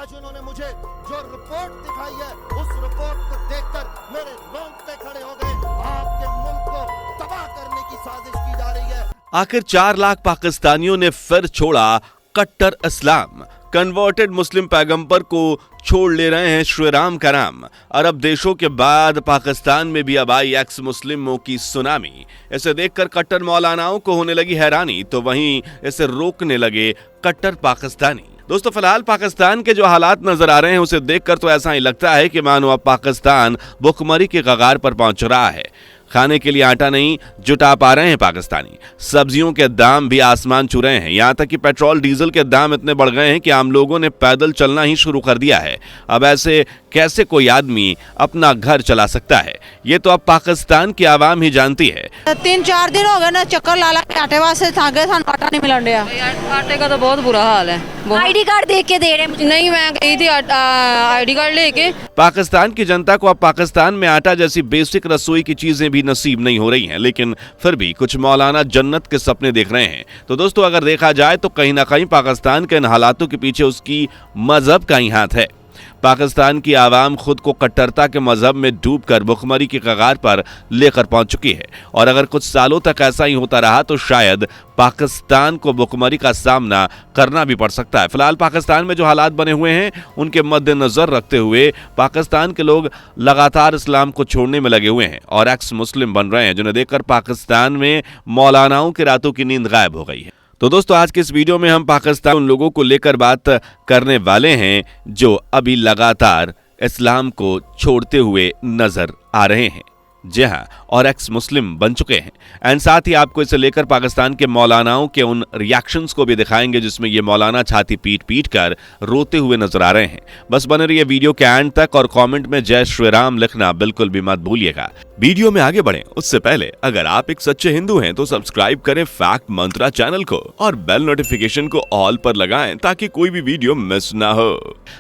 आज उन्होंने मुझे जो रिपोर्ट दिखाई है, उस रिपोर्ट को देखकर मेरे रोंगटे खड़े हो गए। आपके मुल्क को तबाह करने की साजिश की जा रही है। आखिर 4 लाख पाकिस्तानियों ने फिर छोड़ा कट्टर इस्लाम। कन्वर्टेड मुस्लिम पैगंबर को छोड़ ले रहे हैं श्री राम का नाम। अरब देशों के बाद पाकिस्तान में भी अब आई एक्स मुस्लिमों की सुनामी। इसे देखकर कट्टर मौलानाओं को होने लगी हैरानी, तो वहीं इसे रोकने लगे कट्टर पाकिस्तानी। दोस्तों, फिलहाल पाकिस्तान के जो हालात नजर आ रहे हैं उसे देखकर तो ऐसा ही लगता है कि मानो अब पाकिस्तान भुखमरी के कगार पर पहुंच रहा है। खाने के लिए आटा नहीं जुटा पा रहे हैं पाकिस्तानी। सब्जियों के दाम भी आसमान छू रहे हैं। यहाँ तक कि पेट्रोल डीजल के दाम इतने बढ़ गए हैं कि आम लोगों ने पैदल चलना ही शुरू कर दिया है। अब ऐसे कैसे कोई आदमी अपना घर चला सकता है, ये तो अब पाकिस्तान की आवाम ही जानती है। 3-4 दिन हो गए ना, चक्कर ला के आटे वास्ते थाके, सानू आटा नहीं मिलन दिया। आटे का तो बहुत बुरा हाल है। आईडी कार्ड देख के दे रहे नहीं, मैं गई थी आईडी कार्ड लेके। पाकिस्तान की जनता को अब पाकिस्तान में आटा जैसी बेसिक रसोई की चीजें भी नसीब नहीं हो रही हैं, लेकिन फिर भी कुछ मौलाना जन्नत के सपने देख रहे हैं। तो दोस्तों, अगर देखा जाए तो कहीं ना कहीं पाकिस्तान के इन हालातों के पीछे उसकी मजहब का ही हाथ है। पाकिस्तान की आवाम खुद को कट्टरता के मजहब में डूबकर भुखमरी की कगार पर लेकर पहुंच चुकी है, और अगर कुछ सालों तक ऐसा ही होता रहा तो शायद पाकिस्तान को भुखमरी का सामना करना भी पड़ सकता है। फिलहाल पाकिस्तान में जो हालात बने हुए हैं उनके मद्देनजर रखते हुए पाकिस्तान के लोग लगातार इस्लाम को छोड़ने में लगे हुए हैं और एक्स मुस्लिम बन रहे हैं, जिन्हें देखकर पाकिस्तान में मौलानाओं की रातों की नींद गायब हो गई है। तो दोस्तों, आज के इस वीडियो में हम पाकिस्तान उन लोगों को लेकर बात करने वाले हैं जो अभी लगातार इस्लाम को छोड़ते हुए नजर आ रहे हैं, जी हाँ, और एक्स मुस्लिम बन चुके हैं। एंड साथ ही आपको इसे लेकर पाकिस्तान के मौलानाओं के उन रिएक्शंस को भी दिखाएंगे जिसमें ये मौलाना छाती पीट पीट कर रोते हुए नजर आ रहे हैं। बस बने रहिए वीडियो के एंड तक और कमेंट में जय श्री राम लिखना बिल्कुल भी मत भूलिएगा। वीडियो में आगे बढ़ें उससे पहले अगर आप एक सच्चे हिंदू हैं तो सब्सक्राइब करें फैक्ट मंत्रा चैनल को और बेल नोटिफिकेशन को ऑल पर लगाएं ताकि कोई भी वीडियो मिस ना हो।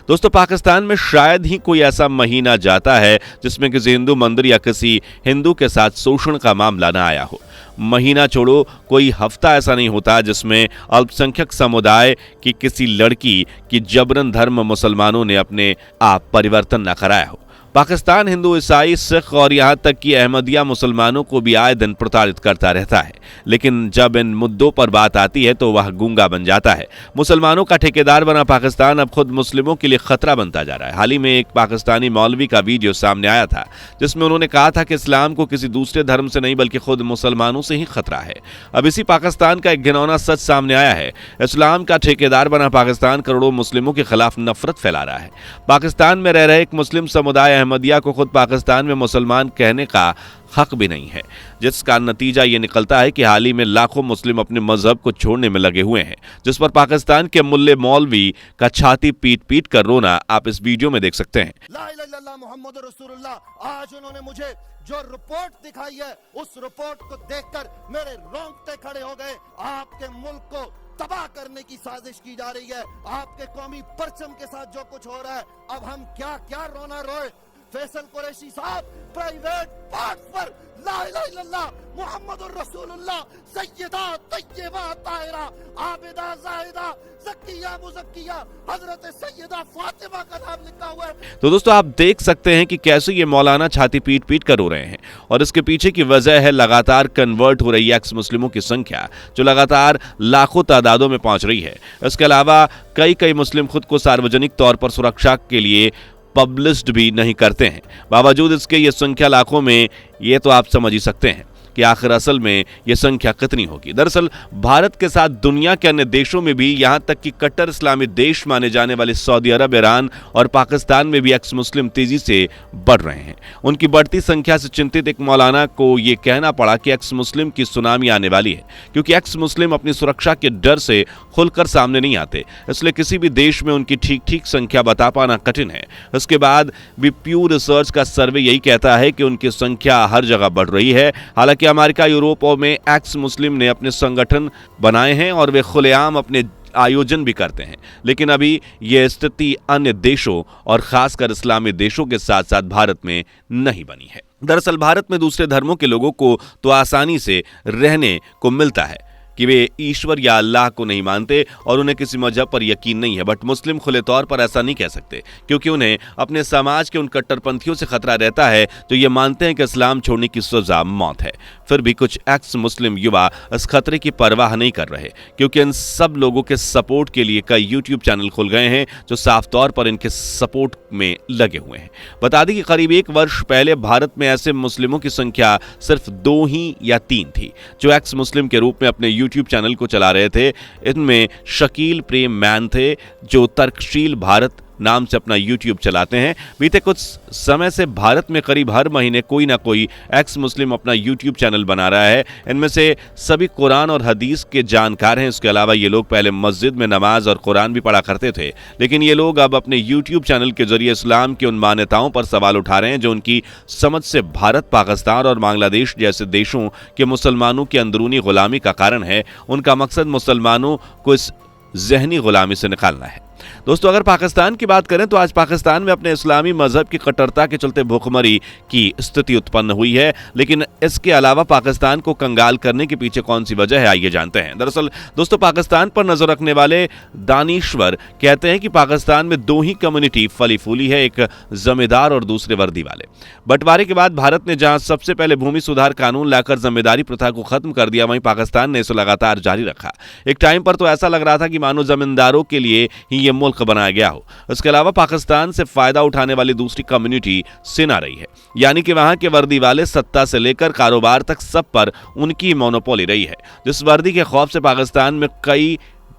दोस्तों, पाकिस्तान में शायद ही कोई ऐसा महीना जाता है जिसमें किसी हिंदू मंदिर या किसी हिंदू के साथ शोषण का मामला ना आया हो। महीना छोड़ो, कोई हफ्ता ऐसा नहीं होता जिसमें अल्पसंख्यक समुदाय की किसी लड़की की जबरन धर्म मुसलमानों ने अपने आप परिवर्तन न कराया हो। पाकिस्तान हिंदू, ईसाई, सिख और यहाँ तक कि अहमदिया मुसलमानों को भी आए दिन प्रताड़ित करता रहता है, लेकिन जब इन मुद्दों पर बात आती है तो वह गूंगा बन जाता है। मुसलमानों का ठेकेदार बना पाकिस्तान अब खुद मुस्लिमों के लिए खतरा बनता जा रहा है। हाल ही में एक पाकिस्तानी मौलवी का वीडियो सामने आया था जिसमें उन्होंने कहा था कि इस्लाम को किसी दूसरे धर्म से नहीं बल्कि खुद मुसलमानों से ही खतरा है। अब इसी पाकिस्तान का एक घिनौना सच सामने आया है। इस्लाम का ठेकेदार बना पाकिस्तान करोड़ों मुस्लिमों के खिलाफ नफरत फैला रहा है। पाकिस्तान में रह रहे एक मुस्लिम समुदाय अहमदिया को खुद पाकिस्तान में मुसलमान कहने का हक भी नहीं है, जिसका नतीजा ये निकलता है कि हाल ही में लाखों मुस्लिम अपने मजहब को छोड़ने में लगे हुए हैं, जिस पर पाकिस्तान के मुल्ले मौलवी का छाती पीट पीट कर रोना आप इस वीडियो में देख सकते हैं। ला इलाहा इल्लल्लाह मुहम्मद रसूलुल्लाह। आज उन्होंने मुझे जो रिपोर्ट दिखाई है, उस रिपोर्ट को देखकर मेरे रोंगटे खड़े हो गए। आपके मुल्क को तबाह करने की साजिश की जा रही है। आपके कौमी परचम के साथ जो कुछ हो रहा है, अब हम क्या क्या रोना रोए। फैसल कुरैशी साहब प्राइवेट पार्ट पर ला इलाहा इल्लल्लाह मुहम्मदुर रसूलुल्लाह सय्यदा तय्यबा ताहिरा आबिदा जाहिदा ज़किया मुज़क्किया हजरत सय्यदा फातिमा का नाम लिखा हुआ है। तो दोस्तों, आप देख सकते हैं कि कैसे ये मौलाना छाती पीट पीट कर रो रहे हैं, और इसके पीछे की वजह है लगातार कन्वर्ट हो रही एक्स मुस्लिमों की संख्या जो लगातार लाखों तादादों में पहुंच रही है। इसके अलावा कई मुस्लिम खुद को सार्वजनिक तौर पर सुरक्षा के लिए पब्लिश्ड भी नहीं करते हैं। बावजूद इसके ये संख्या लाखों में, ये तो आप समझ ही सकते हैं कि आखिर असल में यह संख्या कितनी होगी। दरअसल भारत के साथ दुनिया के अन्य देशों में भी, यहां तक कि कट्टर इस्लामी देश माने जाने वाले सऊदी अरब, ईरान और पाकिस्तान में भी एक्स मुस्लिम तेजी से बढ़ रहे हैं। उनकी बढ़ती संख्या से चिंतित एक मौलाना को यह कहना पड़ा कि एक्स मुस्लिम की सुनामी आने वाली है, क्योंकि एक्स मुस्लिम अपनी सुरक्षा के डर से खुलकर सामने नहीं आते, इसलिए किसी भी देश में उनकी ठीक संख्या बता पाना कठिन है। इसके बाद भी प्यू रिसर्च का सर्वे यही कहता है कि उनकी संख्या हर जगह बढ़ रही है। हालांकि अमेरिका, यूरोप में एक्स मुस्लिम ने अपने संगठन बनाए हैं और वे खुलेआम अपने आयोजन भी करते हैं, लेकिन अभी यह स्थिति अन्य देशों और खासकर इस्लामी देशों के साथ साथ भारत में नहीं बनी है। दरअसल भारत में दूसरे धर्मों के लोगों को तो आसानी से रहने को मिलता है, कि वे ईश्वर या अल्लाह को नहीं मानते और उन्हें किसी मजहब पर यकीन नहीं है, बट मुस्लिम खुले तौर पर ऐसा नहीं कह सकते क्योंकि उन्हें अपने समाज के उन कट्टरपंथियों से खतरा रहता है जो ये मानते हैं कि इस्लाम छोड़ने की सजा मौत है। फिर भी कुछ एक्स मुस्लिम युवा इस खतरे की परवाह नहीं कर रहे क्योंकि इन सब लोगों के सपोर्ट के लिए कई यूट्यूब चैनल खुल गए हैं जो साफ तौर पर इनके सपोर्ट में लगे हुए हैं। बता दें कि करीब 1 वर्ष पहले भारत में ऐसे मुस्लिमों की संख्या सिर्फ 2 ही या 3 थी जो एक्स मुस्लिम के रूप में अपने यूट्यूब चैनल को चला रहे थे। इनमें शकील प्रेम मैन थे जो तर्कशील भारत नाम से अपना यूट्यूब चलाते हैं। बीते कुछ समय से भारत में करीब हर महीने कोई ना कोई एक्स मुस्लिम अपना यूट्यूब चैनल बना रहा है। इनमें से सभी कुरान और हदीस के जानकार हैं। इसके अलावा ये लोग पहले मस्जिद में नमाज और कुरान भी पढ़ा करते थे, लेकिन ये लोग अब अपने यूट्यूब चैनल के जरिए इस्लाम की उन मान्यताओं पर सवाल उठा रहे हैं जो उनकी समझ से भारत, पाकिस्तान और बांग्लादेश जैसे देशों के मुसलमानों की अंदरूनी गुलामी का कारण है। उनका मकसद मुसलमानों को इस ज़हनी गुलामी से निकालना है। दोस्तों, अगर पाकिस्तान की बात करें तो आज पाकिस्तान में अपने इस्लामी मजहब की कट्टरता के चलते भूखमरी की स्थिति उत्पन्न हुई है, लेकिन इसके अलावा पाकिस्तान को कंगाल करने के पीछे कौन सी वजह है, आइए जानते हैं। दरअसल दोस्तों, पाकिस्तान पर नजर रखने वाले दानिश्वर कहते हैं कि पाकिस्तान में 2 ही कम्युनिटी फली फूली है, एक जमींदार और दूसरे वर्दी वाले। बंटवारे के बाद भारत ने जहां सबसे पहले भूमि सुधार कानून लाकर जमींदारी प्रथा को खत्म कर दिया, वहीं पाकिस्तान ने इसे लगातार जारी रखा। एक टाइम पर तो ऐसा लग रहा था कि मानो जमींदारों के लिए ही ये मुल्क बनाया गया हो। इसके अलावा पाकिस्तान से फायदा उठाने वाली दूसरी कम्युनिटी सिन आ रही है, यानी कि वहां के वर्दी वाले सत्ता से लेकर कारोबार तक सब पर उनकी मोनोपोली रही है, जिस वर्दी के खौफ से पाकिस्तान में कई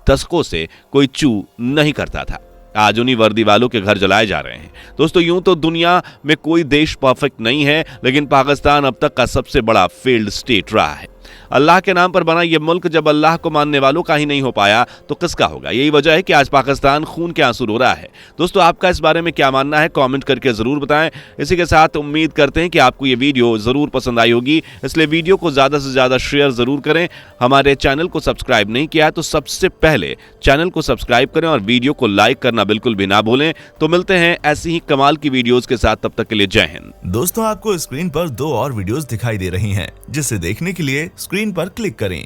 दशकों से कोई चू नहीं करता था। आज उन्हीं वर्दी वालों के घर जलाए जा रहे हैं। दोस्तों, यूं तो दुनिया में कोई देश परफेक्ट नहीं है, लेकिन पाकिस्तान अब तक का सबसे बड़ा फेल्ड स्टेट रहा है। अल्लाह के नाम पर बना यह मुल्क जब अल्लाह को मानने वालों का ही नहीं हो पाया तो किसका होगा? यही वजह है कि आज पाकिस्तान खून के आंसू रो रहा है। दोस्तों, आपका इस बारे में क्या मानना है, कमेंट करके जरूर बताएं। इसी के साथ उम्मीद करते हैं कि आपको ये वीडियो जरूर पसंद आई होगी, इसलिए वीडियो को ज्यादा से ज्यादा शेयर जरूर करें। हमारे चैनल को सब्सक्राइब नहीं किया है तो सबसे पहले चैनल को सब्सक्राइब करें और वीडियो को लाइक करना बिल्कुल भी ना भूलें। तो मिलते हैं ऐसी ही कमाल की वीडियोस के साथ, तब तक के लिए जय हिंद। दोस्तों, आपको स्क्रीन पर 2 और वीडियोस दिखाई दे रही हैं, जिसे देखने के लिए स्क्रीन पर क्लिक करें।